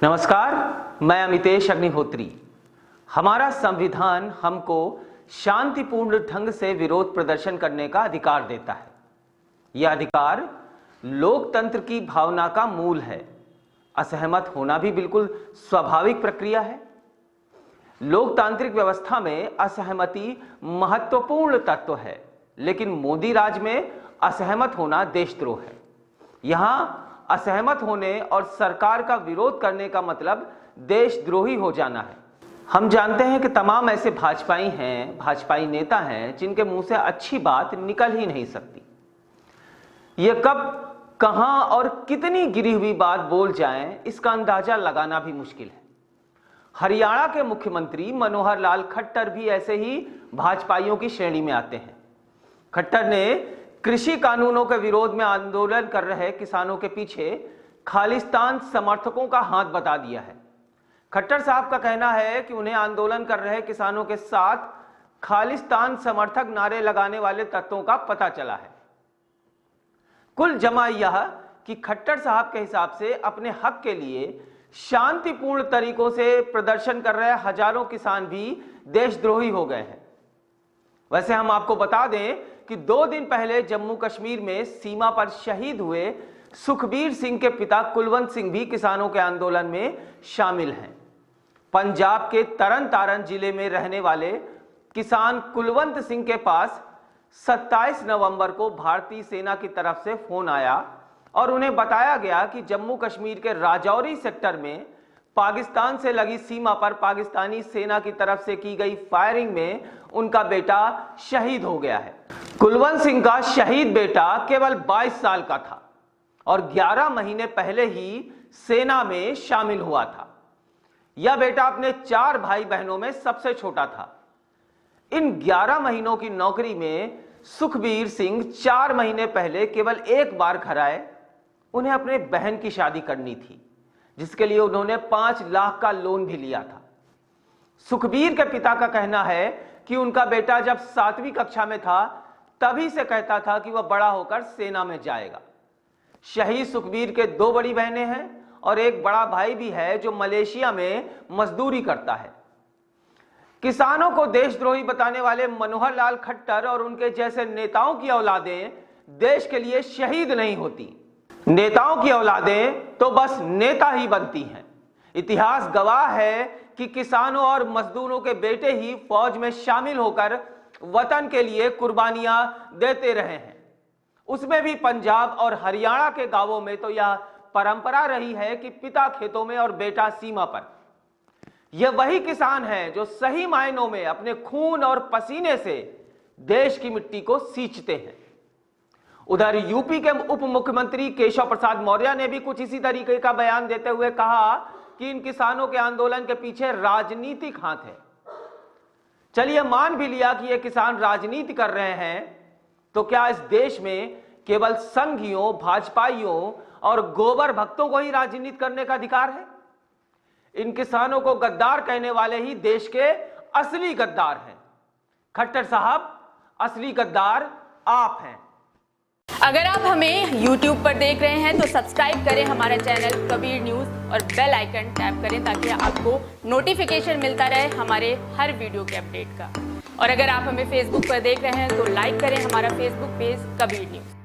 नमस्कार, मैं अमितेश अग्निहोत्री। हमारा संविधान हमको शांतिपूर्ण ढंग से विरोध प्रदर्शन करने का अधिकार देता है। यह अधिकार लोकतंत्र की भावना का मूल है। असहमत होना भी बिल्कुल स्वाभाविक प्रक्रिया है। लोकतांत्रिक व्यवस्था में असहमति महत्वपूर्ण तत्व है, लेकिन मोदी राज में असहमत होना देशद्रोह है। यहां असहमत होने और सरकार का विरोध करने का मतलब देशद्रोही हो जाना है। हम जानते हैं कि तमाम ऐसे भाजपाई नेता हैं जिनके मुंह से अच्छी बात निकल ही नहीं सकती। ये कब, कहां और कितनी गिरी हुई बात बोल जाएं, इसका अंदाजा लगाना भी मुश्किल है। हरियाणा के मुख्यमंत्री मनोहर लाल खट्टर भी ऐसे ही भाजपाइयों की श्रेणी में आते हैं। खट्टर ने कृषि कानूनों के विरोध में आंदोलन कर रहे किसानों के पीछे खालिस्तान समर्थकों का हाथ बता दिया है। खट्टर साहब का कहना है कि उन्हें आंदोलन कर रहे किसानों के साथ खालिस्तान समर्थक नारे लगाने वाले तत्वों का पता चला है। कुल जमा यह कि खट्टर साहब के हिसाब से अपने हक के लिए शांतिपूर्ण तरीकों से प्रदर्शन कर रहे हजारों किसान भी देशद्रोही हो गए हैं। वैसे हम आपको बता दें कि 2 दिन पहले जम्मू कश्मीर में सीमा पर शहीद हुए सुखबीर सिंह के पिता कुलवंत सिंह भी किसानों के आंदोलन में शामिल हैं। पंजाब के तरन तारण जिले में रहने वाले किसान कुलवंत सिंह के पास 27 नवंबर को भारतीय सेना की तरफ से फोन आया और उन्हें बताया गया कि जम्मू कश्मीर के राजौरी सेक्टर में पाकिस्तान से लगी सीमा पर पाकिस्तानी सेना की तरफ से की गई फायरिंग में उनका बेटा शहीद हो गया है। कुलवंत सिंह का शहीद बेटा केवल 22 साल का था और 11 महीने पहले ही सेना में शामिल हुआ था। यह बेटा अपने 4 भाई बहनों में सबसे छोटा था। इन 11 महीनों की नौकरी में सुखबीर सिंह 4 महीने पहले केवल एक बार घर आए। उन्हें अपने बहन की शादी करनी थी, जिसके लिए उन्होंने 5 लाख का लोन भी लिया था। सुखबीर के पिता का कहना है कि उनका बेटा जब 7वीं कक्षा में था तभी से कहता था कि वह बड़ा होकर सेना में जाएगा। शहीद सुखबीर के 2 बड़ी बहनें हैं और एक बड़ा भाई भी है जो मलेशिया में मजदूरी करता है। किसानों को देशद्रोही बताने वाले मनोहर लाल खट्टर और उनके जैसे नेताओं की औलादें देश के लिए शहीद नहीं होती। नेताओं की औलादें तो बस नेता ही बनती हैं। इतिहास गवाह है कि किसानों और मजदूरों के बेटे ही फौज में शामिल होकर वतन के लिए कुर्बानियां देते रहे हैं। उसमें भी पंजाब और हरियाणा के गांवों में तो यह परंपरा रही है कि पिता खेतों में और बेटा सीमा पर। यह वही किसान हैं जो सही मायनों में अपने खून और पसीने से देश की मिट्टी को सींचते हैं। उधर यूपी के उप मुख्यमंत्री केशव प्रसाद मौर्य ने भी कुछ इसी तरीके का बयान देते हुए कहा कि इन किसानों के आंदोलन के पीछे राजनीतिक हाथ है। चलिए मान भी लिया कि ये किसान राजनीति कर रहे हैं, तो क्या इस देश में केवल संघियों, भाजपाइयों और गोबर भक्तों को ही राजनीति करने का अधिकार है? इन किसानों को गद्दार कहने वाले ही देश के असली गद्दार हैं। खट्टर साहब, असली गद्दार आप हैं। अगर आप हमें YouTube पर देख रहे हैं तो सब्सक्राइब करें हमारा चैनल कबीर न्यूज़ और बेल आइकन टैप करें ताकि आपको नोटिफिकेशन मिलता रहे हमारे हर वीडियो के अपडेट का। और अगर आप हमें Facebook पर देख रहे हैं तो लाइक करें हमारा Facebook पेज कबीर न्यूज़।